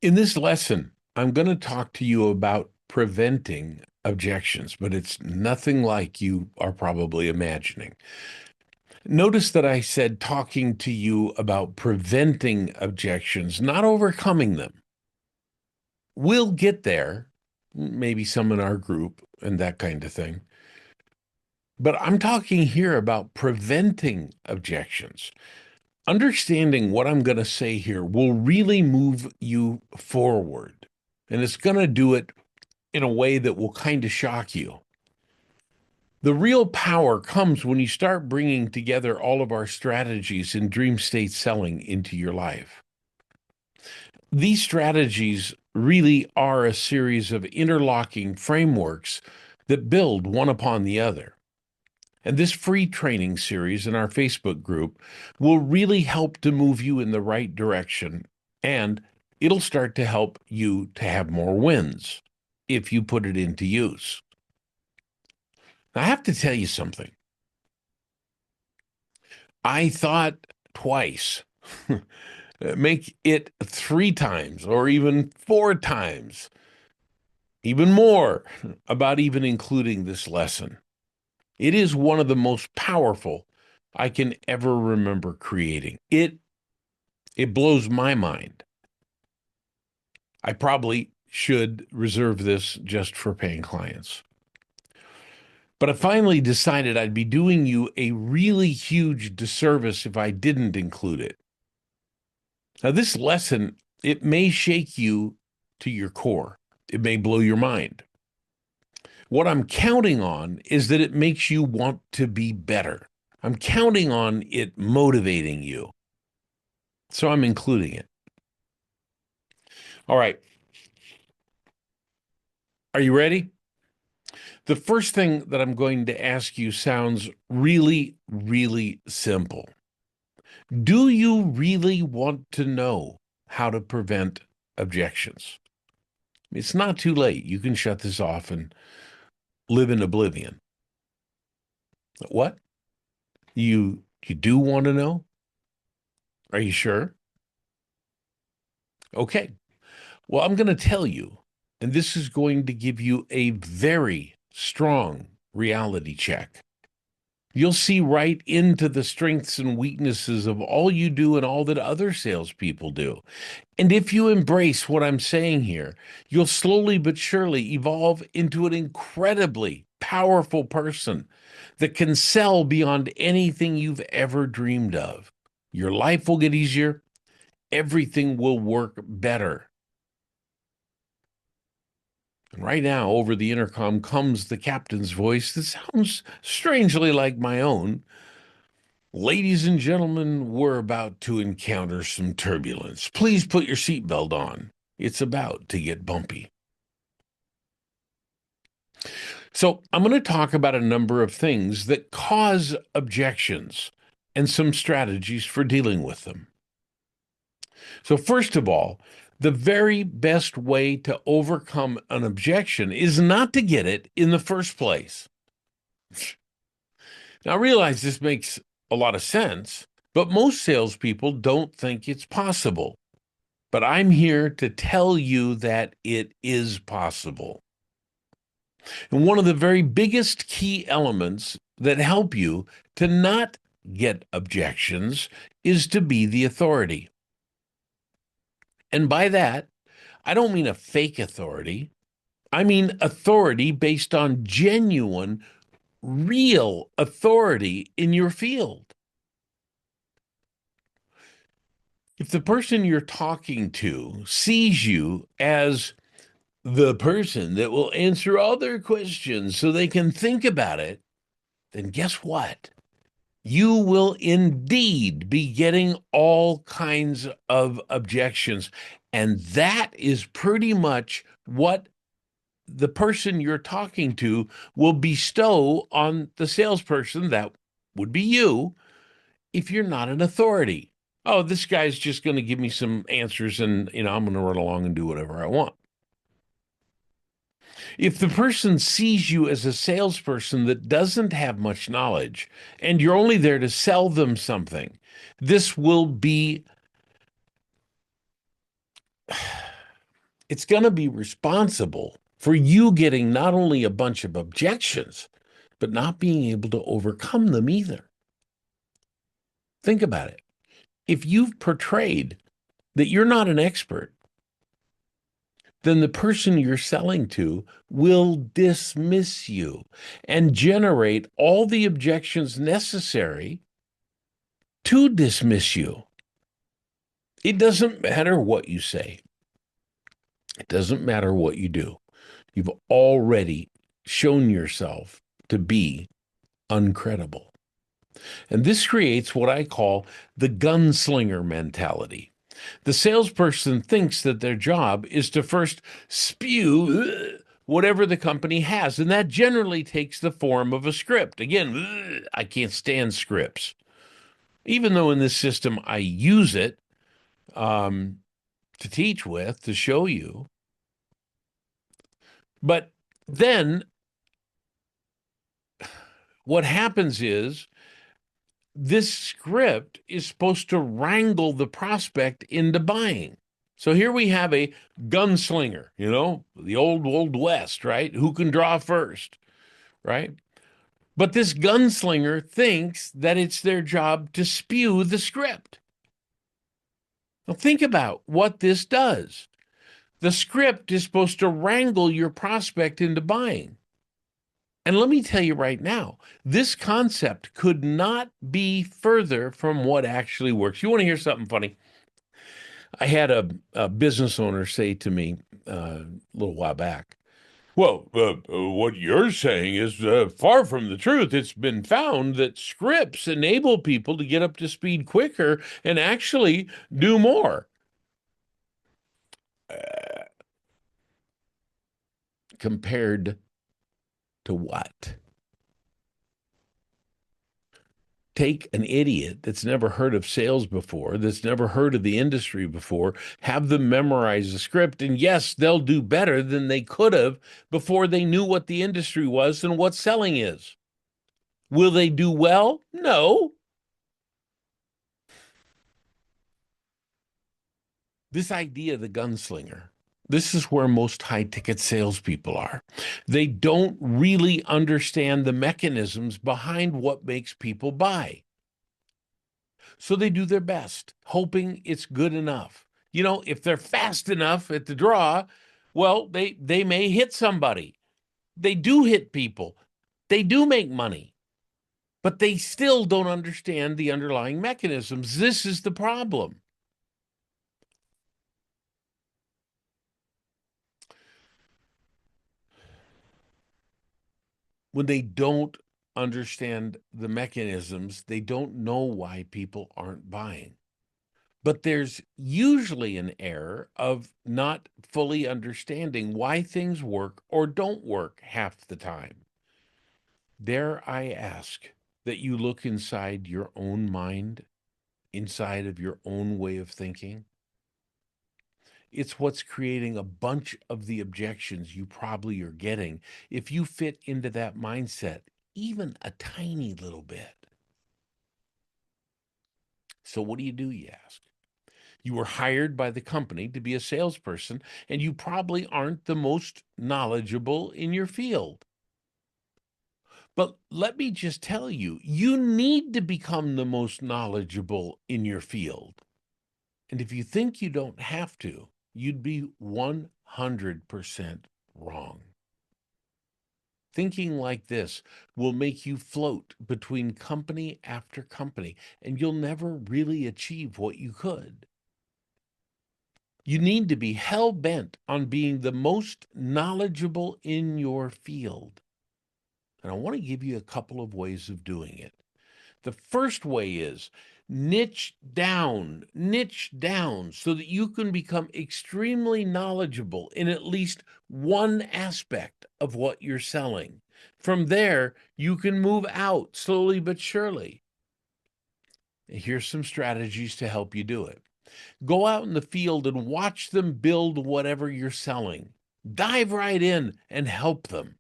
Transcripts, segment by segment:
In this lesson, I'm going to talk to you about preventing objections, but it's nothing like you are probably imagining. Notice that I said talking to you about preventing objections, not overcoming them. We'll get there, maybe some in our group and that kind of thing. But I'm talking here about preventing objections. Understanding what I'm going to say here will really move you forward. And it's going to do it in a way that will kind of shock you. The real power comes when you start bringing together all of our strategies in dream state selling into your life. These strategies really are a series of interlocking frameworks that build one upon the other. And this free training series in our Facebook group will really help to move you in the right direction, and it'll start to help you to have more wins if you put it into use. I have to tell you something. I thought twice, make it 3 times or even 4 times, even more, about even including this lesson. It is one of the most powerful I can ever remember creating. It blows my mind. I probably should reserve this just for paying clients. But I finally decided I'd be doing you a really huge disservice if I didn't include it. Now, this lesson, it may shake you to your core. It may blow your mind. What I'm counting on is that it makes you want to be better. I'm counting on it motivating you. So I'm including it. All right. Are you ready? The first thing that I'm going to ask you sounds really, really simple. Do you really want to know how to prevent objections? It's not too late. You can shut this off and live in oblivion. What? You do want to know? Are you sure? Okay. Well, I'm going to tell you, and this is going to give you a very strong reality check. You'll see right into the strengths and weaknesses of all you do and all that other salespeople do. And if you embrace what I'm saying here, you'll slowly but surely evolve into an incredibly powerful person that can sell beyond anything you've ever dreamed of. Your life will get easier, everything will work better. And right now, over the intercom comes the captain's voice that sounds strangely like my own. Ladies and gentlemen, we're about to encounter some turbulence. Please put your seatbelt on. It's about to get bumpy. So, I'm going to talk about a number of things that cause objections and some strategies for dealing with them. So, first of all, the very best way to overcome an objection is not to get it in the first place. Now, I realize this makes a lot of sense, but most salespeople don't think it's possible. But I'm here to tell you that it is possible. And one of the very biggest key elements that help you to not get objections is to be the authority. And by that, I don't mean a fake authority. I mean authority based on genuine, real authority in your field. If the person you're talking to sees you as the person that will answer all their questions so they can think about it, then guess what? You will indeed be getting all kinds of objections. And that is pretty much what the person you're talking to will bestow on the salesperson, that would be you, if you're not an authority. Oh, this guy's just going to give me some answers and, I'm going to run along and do whatever I want. If the person sees you as a salesperson that doesn't have much knowledge and you're only there to sell them something, this will be It's going to be responsible for you getting not only a bunch of objections, but not being able to overcome them either. Think about it. If you've portrayed that you're not an expert, then the person you're selling to will dismiss you and generate all the objections necessary to dismiss you. It doesn't matter what you say. It doesn't matter what you do. You've already shown yourself to be uncredible. And this creates what I call the gunslinger mentality. The salesperson thinks that their job is to first spew whatever the company has, and that generally takes the form of a script. Again, I can't stand scripts, even though in this system I use it to teach with, to show you. But then what happens is this script is supposed to wrangle the prospect into buying. So here we have a gunslinger, the old West, right? Who can draw first, right? But this gunslinger thinks that it's their job to spew the script. Now think about what this does. The script is supposed to wrangle your prospect into buying. And let me tell you right now, this concept could not be further from what actually works. You want to hear something funny? I had a business owner say to me a little while back, well, what you're saying is far from the truth. It's been found that scripts enable people to get up to speed quicker and actually do more. Compared to what? Take an idiot that's never heard of sales before, that's never heard of the industry before, have them memorize the script, and yes, they'll do better than they could have before they knew what the industry was and what selling is. Will they do well? No. This idea of the gunslinger, this is where most high-ticket salespeople are. They don't really understand the mechanisms behind what makes people buy. So they do their best, hoping it's good enough. If they're fast enough at the draw, well, they may hit somebody. They do hit people. They do make money. But they still don't understand the underlying mechanisms. This is the problem. When they don't understand the mechanisms, they don't know why people aren't buying. But there's usually an error of not fully understanding why things work or don't work half the time. Dare I ask that you look inside your own mind, inside of your own way of thinking? It's what's creating a bunch of the objections you probably are getting if you fit into that mindset, even a tiny little bit. So, what do, you ask? You were hired by the company to be a salesperson, and you probably aren't the most knowledgeable in your field. But let me just tell you, you need to become the most knowledgeable in your field. And if you think you don't have to, you'd be 100% wrong. Thinking like this will make you float between company after company, and you'll never really achieve what you could. You need to be hell-bent on being the most knowledgeable in your field. And I want to give you a couple of ways of doing it. The first way is niche down so that you can become extremely knowledgeable in at least one aspect of what you're selling. From there, you can move out slowly but surely. Here's some strategies to help you do it. Go out in the field and watch them build whatever you're selling. Dive right in and help them.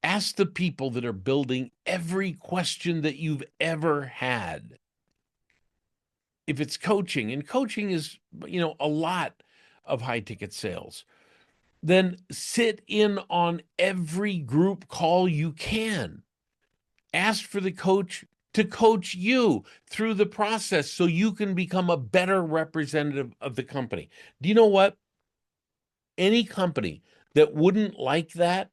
Ask the people that are building every question that you've ever had. If it's coaching, and coaching is, a lot of high ticket sales, then sit in on every group call you can. Ask for the coach to coach you through the process so you can become a better representative of the company. Do you know what? Any company that wouldn't like that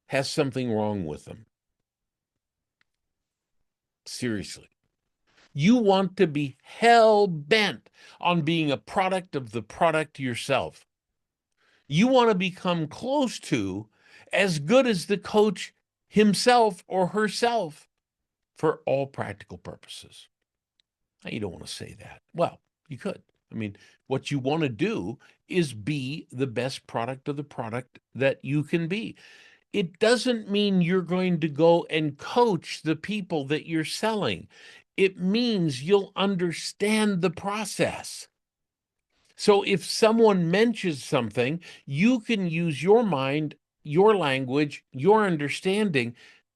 has something wrong with them. Seriously. You want to be hell bent on being a product of the product yourself. You want to become close to as good as the coach himself or herself for all practical purposes. Now, you don't want to say that. Well, you could. I mean, what you want to do is be the best product of the product that you can be. It doesn't mean you're going to go and coach the people that you're selling. It means you'll understand the process. So if someone mentions something, you can use your mind, your language, your understanding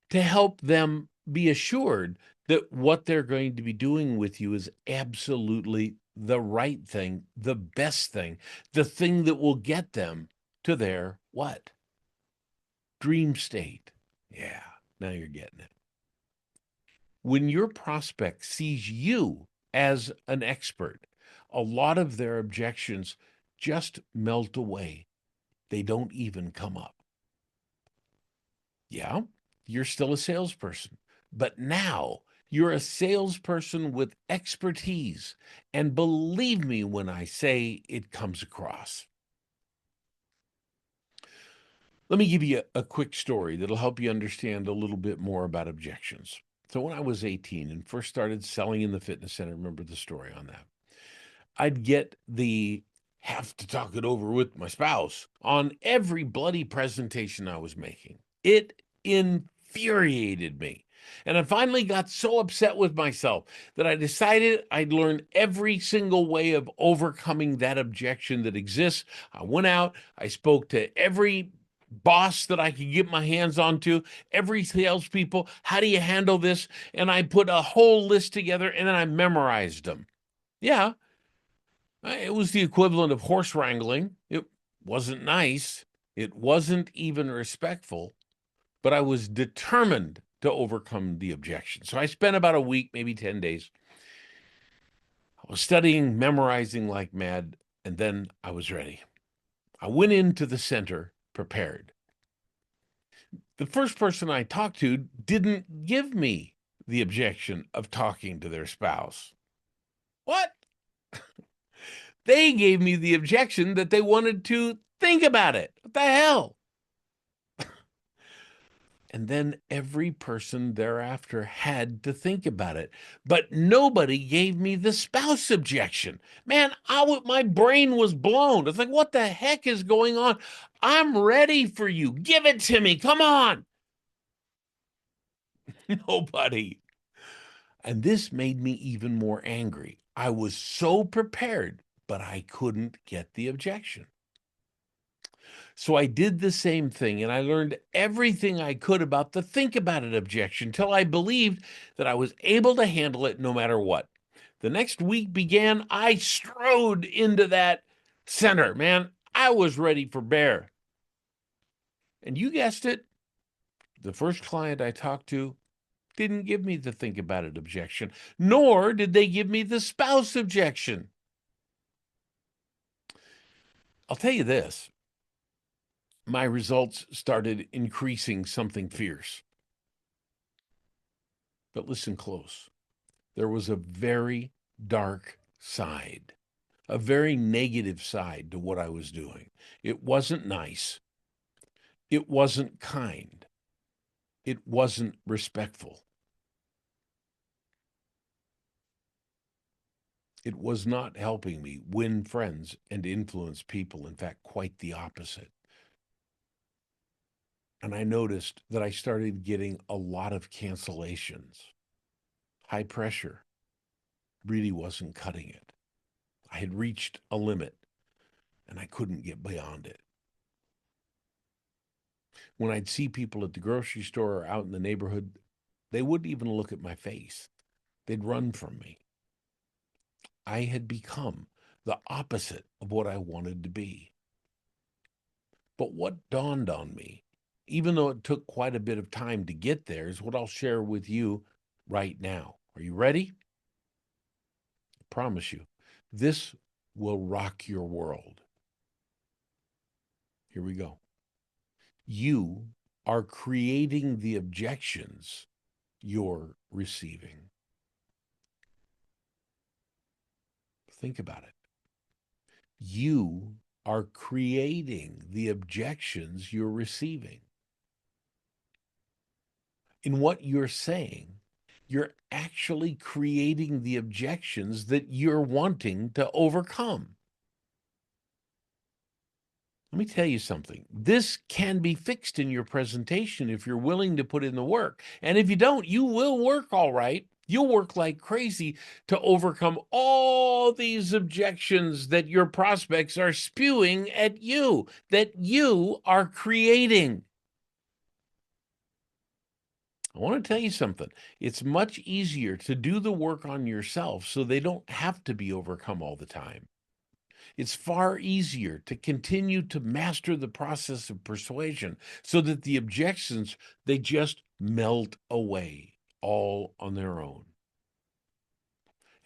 to help them be assured that what they're going to be doing with you is absolutely the right thing, the best thing, the thing that will get them to their what? Dream state. Yeah, now you're getting it. When your prospect sees you as an expert, a lot of their objections just melt away. They don't even come up. Yeah, you're still a salesperson, but now you're a salesperson with expertise. And believe me when I say it comes across. Let me give you a quick story that'll help you understand a little bit more about objections. So, when I was 18 and first started selling in the fitness center, remember the story on that, I'd get the have to talk it over with my spouse on every bloody presentation I was making. It infuriated me. And I finally got so upset with myself that I decided I'd learn every single way of overcoming that objection that exists. I went out, I spoke to every boss that I could get my hands onto, every salespeople. How do you handle this? And I put a whole list together and then I memorized them. Yeah, it was the equivalent of horse wrangling. It wasn't nice. It wasn't even respectful, but I was determined to overcome the objection. So I spent about a week, maybe 10 days. I was studying, memorizing like mad, and then I was ready. I went into the center prepared. The first person I talked to didn't give me the objection of talking to their spouse. What? They gave me the objection that they wanted to think about it. What the hell? And then every person thereafter had to think about it. But nobody gave me the spouse objection. Man, my brain was blown. It's like, what the heck is going on? I'm ready for you. Give it to me. Come on. Nobody. And this made me even more angry. I was so prepared, but I couldn't get the objection. So I did the same thing and I learned everything I could about the think about it objection till I believed that I was able to handle it no matter what. The next week began, I strode into that center, man. I was ready for bear. And you guessed it, the first client I talked to didn't give me the think about it objection, nor did they give me the spouse objection. I'll tell you this, my results started increasing something fierce. But listen close. There was a very dark side, a very negative side to what I was doing. It wasn't nice. It wasn't kind. It wasn't respectful. It was not helping me win friends and influence people. In fact, quite the opposite. And I noticed that I started getting a lot of cancellations. High pressure really wasn't cutting it. I had reached a limit and I couldn't get beyond it. When I'd see people at the grocery store or out in the neighborhood, they wouldn't even look at my face. They'd run from me. I had become the opposite of what I wanted to be. But what dawned on me, even though it took quite a bit of time to get there, is what I'll share with you right now. Are you ready? I promise you, this will rock your world. Here we go. You are creating the objections you're receiving. Think about it. You are creating the objections you're receiving. In what you're saying, you're actually creating the objections that you're wanting to overcome. Let me tell you something. This can be fixed in your presentation if you're willing to put in the work. And if you don't, you will work all right. You'll work like crazy to overcome all these objections that your prospects are spewing at you, that you are creating. I want to tell you something. It's much easier to do the work on yourself so they don't have to be overcome all the time. It's far easier to continue to master the process of persuasion so that the objections, they just melt away all on their own.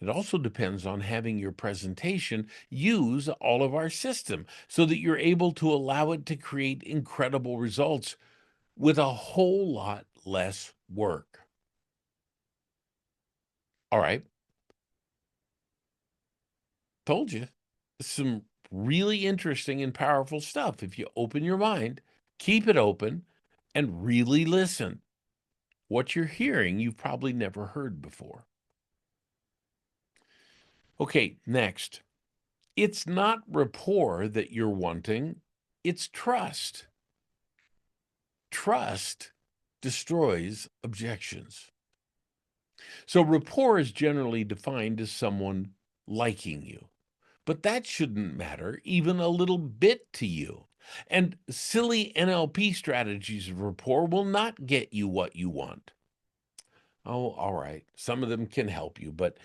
It also depends on having your presentation use all of our system so that you're able to allow it to create incredible results with a whole lot less work. All right. Told you. Some really interesting and powerful stuff if you open your mind, keep it open, and really listen. What you're hearing, you've probably never heard before. Okay, next. It's not rapport that you're wanting, it's trust. Trust destroys objections. So, rapport is generally defined as someone liking you. But that shouldn't matter even a little bit to you. And silly NLP strategies of rapport will not get you what you want. Oh, all right. Some of them can help you, but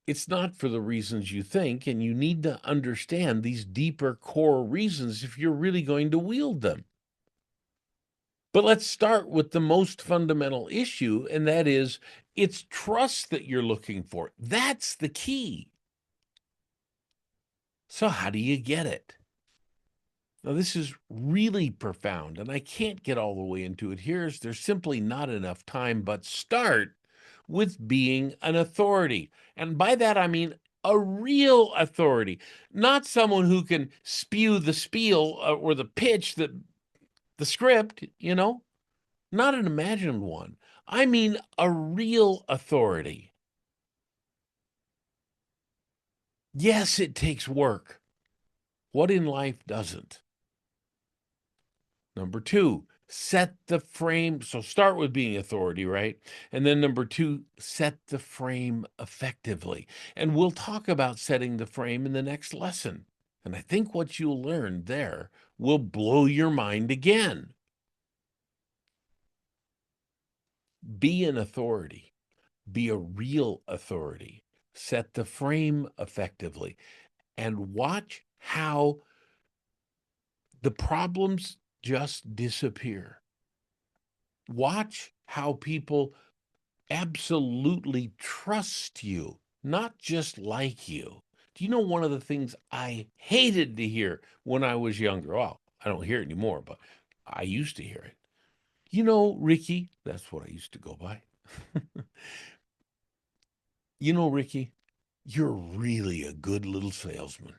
it's not for the reasons you think. And you need to understand these deeper core reasons if you're really going to wield them. But let's start with the most fundamental issue, and that is it's trust that you're looking for. That's the key. So, how do you get it? Now, this is really profound, and I can't get all the way into it here. There's simply not enough time, but start with being an authority. And by that, I mean a real authority, not someone who can spew the spiel or the pitch, that the script, not an imagined one. I mean a real authority. Yes, it takes work. What in life doesn't? Number two, set the frame. So start with being authority, right? And then number two, set the frame effectively. And we'll talk about setting the frame in the next lesson. And I think what you'll learn there will blow your mind again. Be an authority, be a real authority, set the frame effectively, and watch how the problems just disappear. Watch how people absolutely trust you, not just like you. Do you know one of the things I hated to hear when I was younger? Well, I don't hear it anymore, but I used to hear it. Ricky, that's what I used to go by. Ricky, you're really a good little salesman.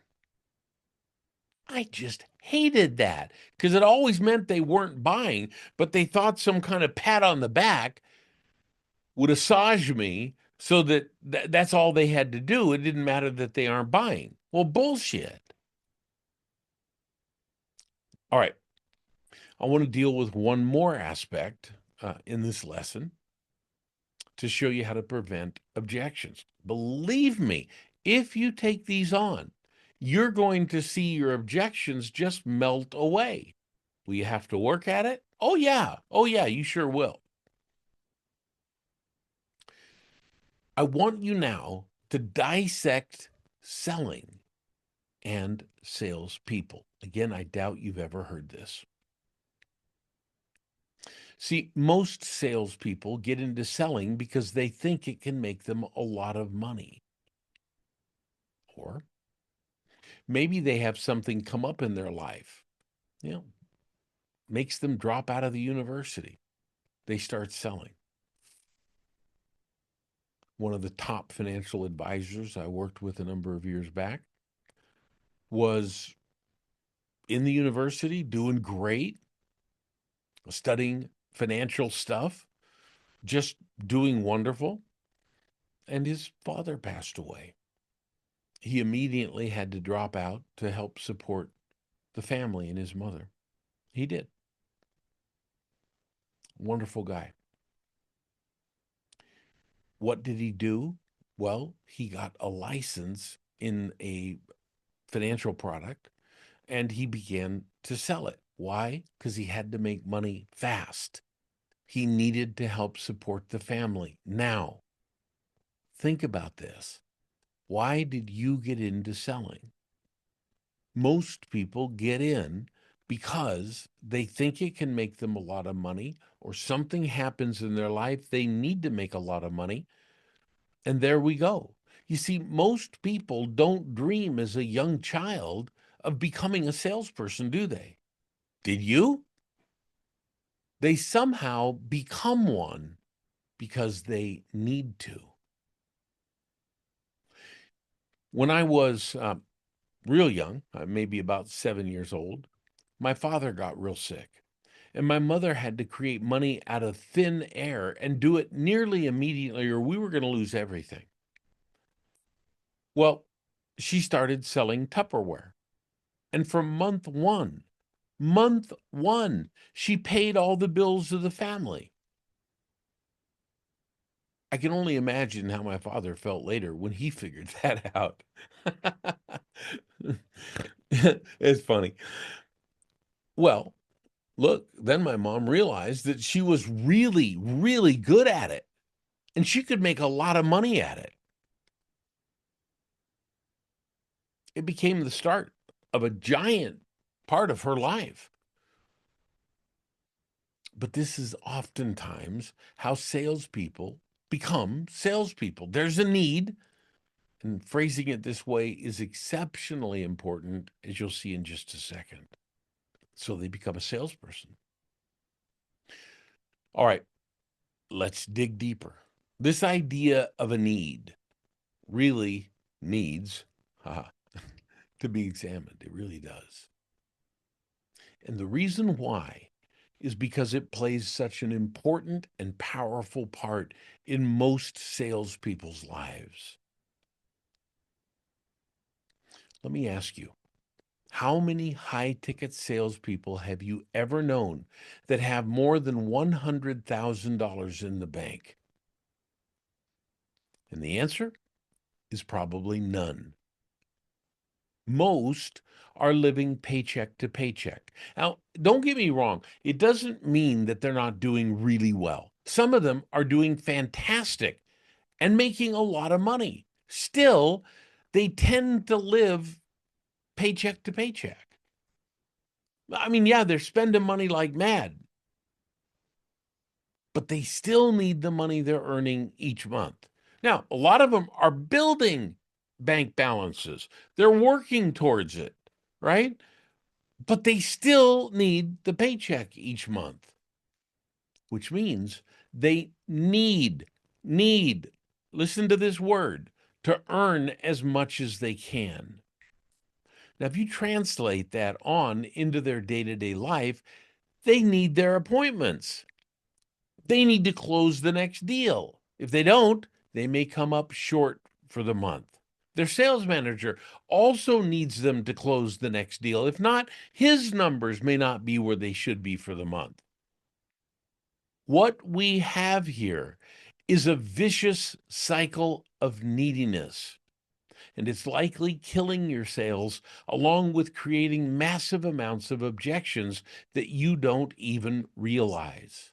I just hated that because it always meant they weren't buying, but they thought some kind of pat on the back would assuage me so that that's all they had to do. It didn't matter that they aren't buying. Well, bullshit. All right. I want to deal with one more aspect in this lesson to show you how to prevent objections. Believe me, if you take these on, you're going to see your objections just melt away. Will you have to work at it? Oh, yeah. Oh, yeah, you sure will. I want you now to dissect selling and salespeople. Again, I doubt you've ever heard this. See, most salespeople get into selling because they think it can make them a lot of money. Or maybe they have something come up in their life, makes them drop out of the university. They start selling. One of the top financial advisors I worked with a number of years back was in the university doing great, studying financial stuff, just doing wonderful. And his father passed away. He immediately had to drop out to help support the family and his mother. He did. Wonderful guy. What did he do? Well, he got a license in a financial product and he began to sell it. Why? Because he had to make money fast. He needed to help support the family. Now, think about this. Why did you get into selling? Most people get in because they think it can make them a lot of money, or something happens in their life, they need to make a lot of money, and there we go. You see, most people don't dream as a young child of becoming a salesperson, do they? Did you? They somehow become one because they need to. When I was real young, maybe about 7 years old, my father got real sick. And my mother had to create money out of thin air and do it nearly immediately, or we were going to lose everything. Well, she started selling Tupperware. And from month one, she paid all the bills of the family. I can only imagine how my father felt later when he figured that out. It's funny. Well, look, then my mom realized that she was really, really good at it, and she could make a lot of money at it. It became the start of a giant part of her life. But this is oftentimes how salespeople become salespeople. There's a need, and phrasing it this way is exceptionally important, as you'll see in just a second. So they become a salesperson. All right, let's dig deeper. This idea of a need really needs to be examined. It really does. And the reason why is because it plays such an important and powerful part in most salespeople's lives. Let me ask you, how many high-ticket salespeople have you ever known that have more than $100,000 in the bank? And the answer is probably none. Most are living paycheck to paycheck. Now, don't get me wrong. It doesn't mean that they're not doing really well. Some of them are doing fantastic and making a lot of money. Still, they tend to live paycheck to paycheck. I mean, yeah, they're spending money like mad, but they still need the money they're earning each month. Now, a lot of them are building bank balances. They're working towards it, right? But they still need the paycheck each month, which means they need, listen to this word, to earn as much as they can. Now, if you translate that on into their day-to-day life, they need their appointments. They need to close the next deal. If they don't, they may come up short for the month. Their sales manager also needs them to close the next deal. If not, his numbers may not be where they should be for the month. What we have here is a vicious cycle of neediness, and it's likely killing your sales along with creating massive amounts of objections that you don't even realize.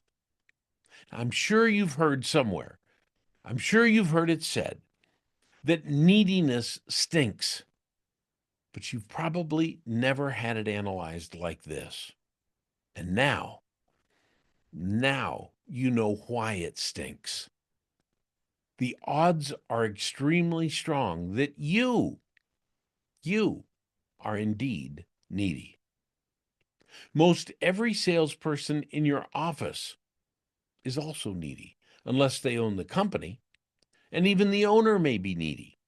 I'm sure you've heard somewhere, I'm sure you've heard it said that neediness stinks. but you've probably never had it analyzed like this. And now you know why it stinks. The odds are extremely strong that you are indeed needy. Most every salesperson in your office is also needy, unless they own the company, and even the owner may be needy.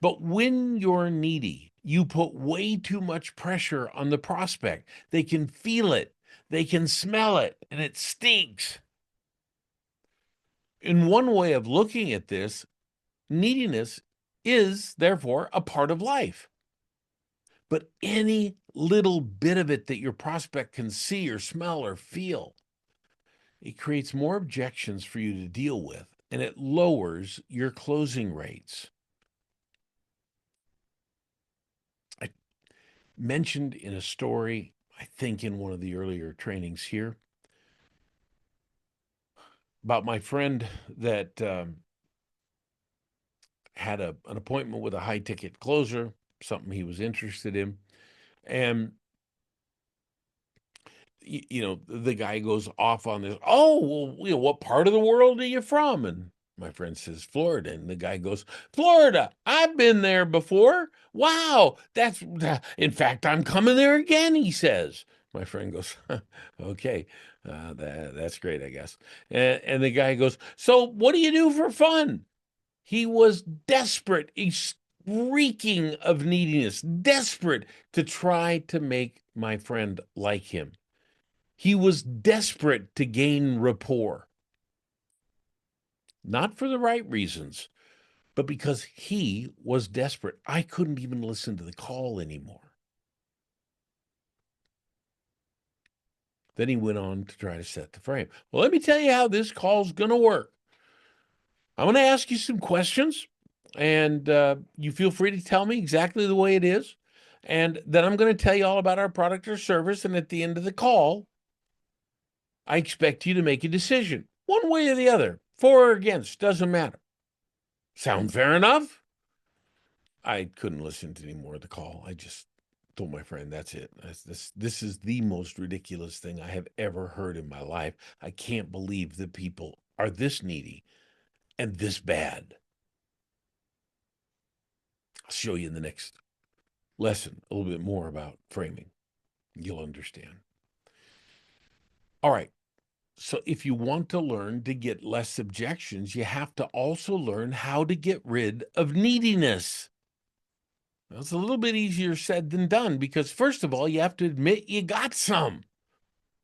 But when you're needy, you put way too much pressure on the prospect. They can feel it, they can smell it, and it stinks. In one way of looking at this, neediness is therefore a part of life. But any little bit of it that your prospect can see or smell or feel, it creates more objections for you to deal with, and it lowers your closing rates. I mentioned in a story, I think in one of the earlier trainings here, about my friend that had an appointment with a high ticket closer, something he was interested in. And the guy goes off on this. Oh, well, what part of the world are you from? And my friend says, Florida. And the guy goes, Florida, I've been there before. Wow, in fact, I'm coming there again, he says. My friend goes, okay, that's great, I guess. And the guy goes, so what do you do for fun? He was desperate. He's reeking of neediness, desperate to try to make my friend like him. He was desperate to gain rapport, not for the right reasons, but because he was desperate. I couldn't even listen to the call anymore. Then he went on to try to set the frame. Well, let me tell you how this call's going to work. I'm going to ask you some questions, and you feel free to tell me exactly the way it is. And then I'm going to tell you all about our product or service. And at the end of the call, I expect you to make a decision, one way or the other, for or against, doesn't matter. Sound fair enough? I couldn't listen to any more of the call. I just told my friend, that's it. This is the most ridiculous thing I have ever heard in my life. I can't believe that people are this needy and this bad. I'll show you in the next lesson a little bit more about framing. You'll understand. All right. So if you want to learn to get less objections, you have to also learn how to get rid of neediness. Well, it's a little bit easier said than done because, first of all, you have to admit you got some.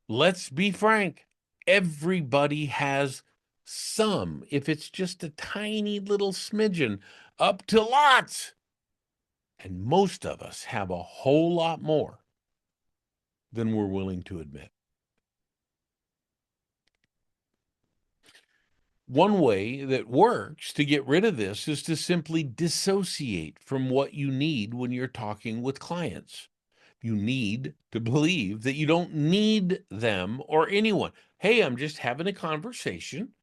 Let's be frank. Everybody has some, if it's just a tiny little smidgen, up to lots. And most of us have a whole lot more than we're willing to admit. One way that works to get rid of this is to simply dissociate from what you need when you're talking with clients. You need to believe that you don't need them or anyone. Hey, I'm just having a conversation.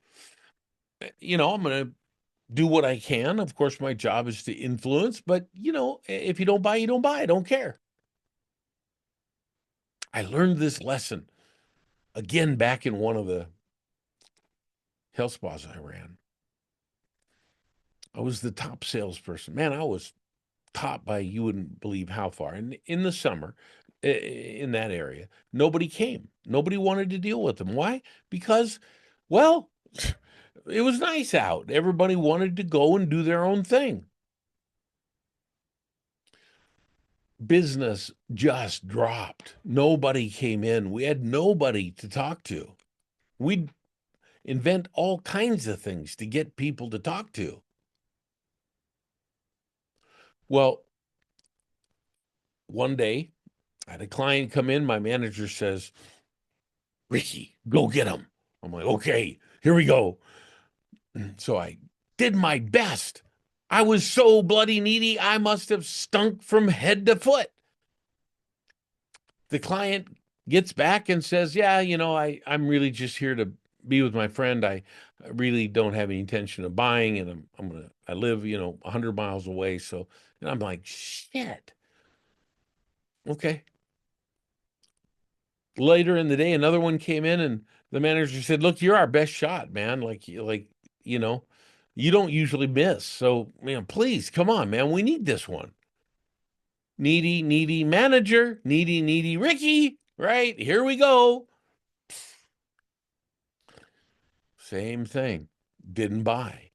I'm going to do what I can. Of course, my job is to influence, but if you don't buy, you don't buy. I don't care. I learned this lesson again back in one of the health spas I ran. I was the top salesperson. Man, I was top by you wouldn't believe how far. And in the summer, in that area, nobody came. Nobody wanted to deal with them. Why? Because, well, it was nice out. Everybody wanted to go and do their own thing. Business just dropped. Nobody came in. We had nobody to talk to. We'd invent all kinds of things to get people to talk to. Well, one day, I had a client come in. My manager says, Ricky, go get him. I'm like, okay, here we go. So I did my best. I was so bloody needy, I must have stunk from head to foot. The client gets back and says, yeah, I'm really just here to be with my friend. I really don't have any intention of buying, and I live, 100 miles away. So, and I'm like, shit. Okay. Later in the day, another one came in, and the manager said, "Look, you're our best shot, man. You know, you don't usually miss. So, man, please come on, man. We need this one." Needy, needy manager, needy, needy Ricky. Right? Here we go. Same thing. Didn't buy.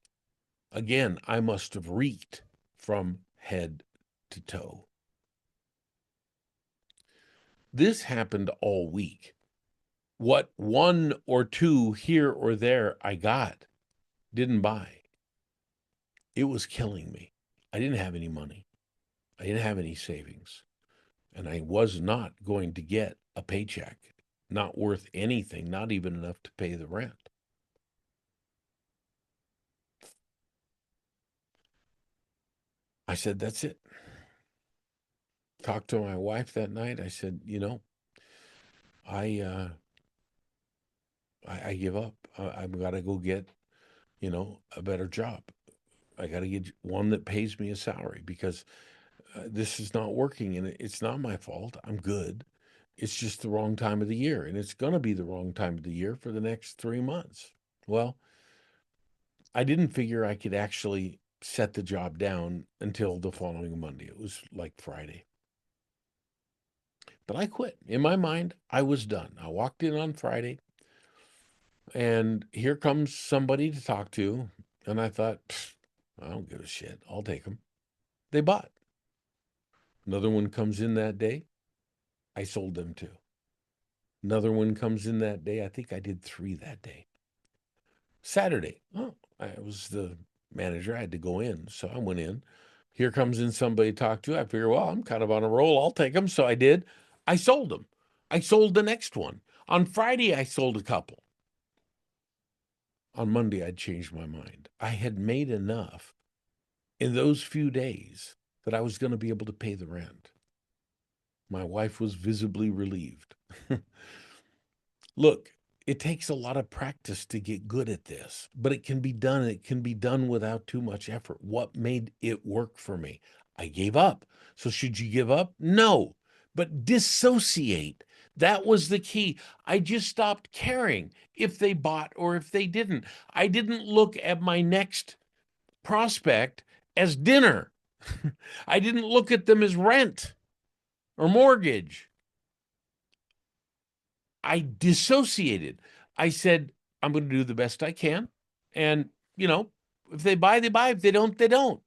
Again, I must have reeked from head to toe. This happened all week. What one or two here or there I got, didn't buy. It was killing me. I didn't have any money. I didn't have any savings. And I was not going to get a paycheck, not worth anything, not even enough to pay the rent. I said, that's it. Talked to my wife that night. I said, I I give up. I've got to go get, a better job. I got to get one that pays me a salary because this is not working, and it's not my fault. I'm good. It's just the wrong time of the year, and it's going to be the wrong time of the year for the next 3 months. Well, I didn't figure I could actually set the job down until the following Monday. It was like Friday. But I quit. In my mind, I was done. I walked in on Friday, and here comes somebody to talk to, and I thought, I don't give a shit. I'll take them. They bought. Another one comes in that day. I sold them too. Another one comes in that day. I think I did 3 that day. Saturday. Oh, I was the manager. I had to go in. So I went in. Here comes in somebody to talk to. I figure, well, I'm kind of on a roll. I'll take them. So I did. I sold them. I sold the next one. On Friday, I sold a couple. On Monday, I'd changed my mind. I had made enough in those few days that I was going to be able to pay the rent. My wife was visibly relieved. Look, it takes a lot of practice to get good at this, but it can be done. It can be done without too much effort. What made it work for me? I gave up. So, should you give up? No, but dissociate. That was the key. I just stopped caring if they bought or if they didn't. I didn't look at my next prospect as dinner. I didn't look at them as rent or mortgage. I dissociated. I said, I'm going to do the best I can. And, if they buy, they buy. If they don't, they don't.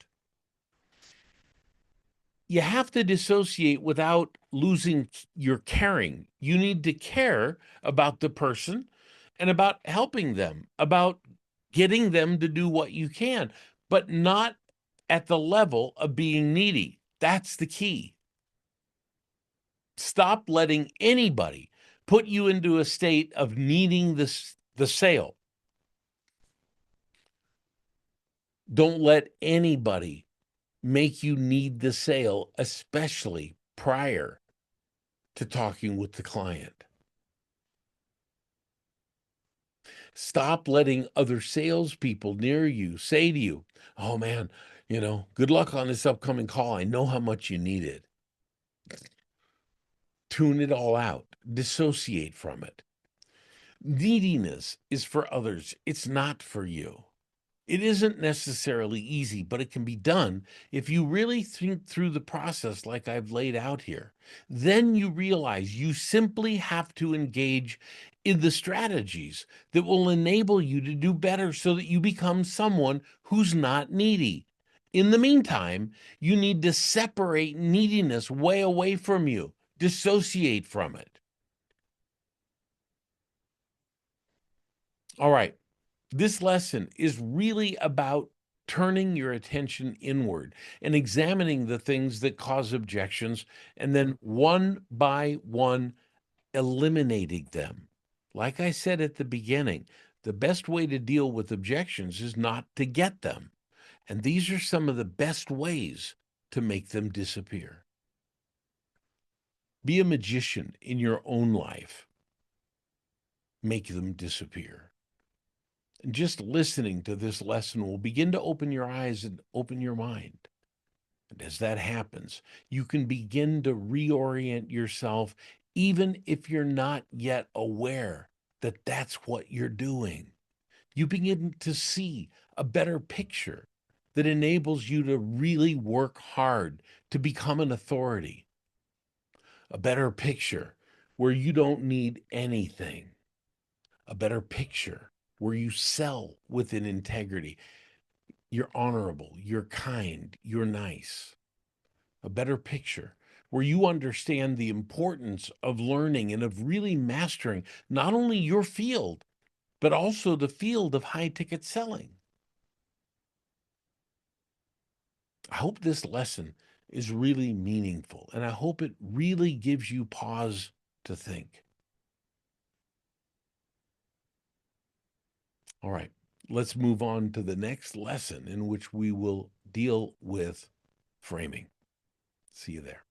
You have to dissociate without losing your caring. You need to care about the person and about helping them, about getting them to do what you can, but not at the level of being needy. That's the key. Stop letting anybody put you into a state of needing the sale. Don't let anybody make you need the sale, especially prior to talking with the client. Stop letting other salespeople near you say to you, oh man, good luck on this upcoming call. I know how much you need it. Tune it all out, dissociate from it. Neediness is for others, it's not for you. It isn't necessarily easy, but it can be done if you really think through the process like I've laid out here. Then you realize you simply have to engage in the strategies that will enable you to do better so that you become someone who's not needy. In the meantime, you need to separate neediness way away from you, dissociate from it. All right. This lesson is really about turning your attention inward and examining the things that cause objections, and then one by one eliminating them. Like I said at the beginning, the best way to deal with objections is not to get them. And these are some of the best ways to make them disappear. Be a magician in your own life. Make them disappear. Just listening to this lesson will begin to open your eyes and open your mind. And as that happens, you can begin to reorient yourself, even if you're not yet aware that that's what you're doing. You begin to see a better picture that enables you to really work hard to become an authority, a better picture where you don't need anything, a better picture where you sell with an integrity. You're honorable, you're kind, you're nice. A better picture where you understand the importance of learning and of really mastering not only your field, but also the field of high ticket selling. I hope this lesson is really meaningful, and I hope it really gives you pause to think. All right, let's move on to the next lesson in which we will deal with framing. See you there.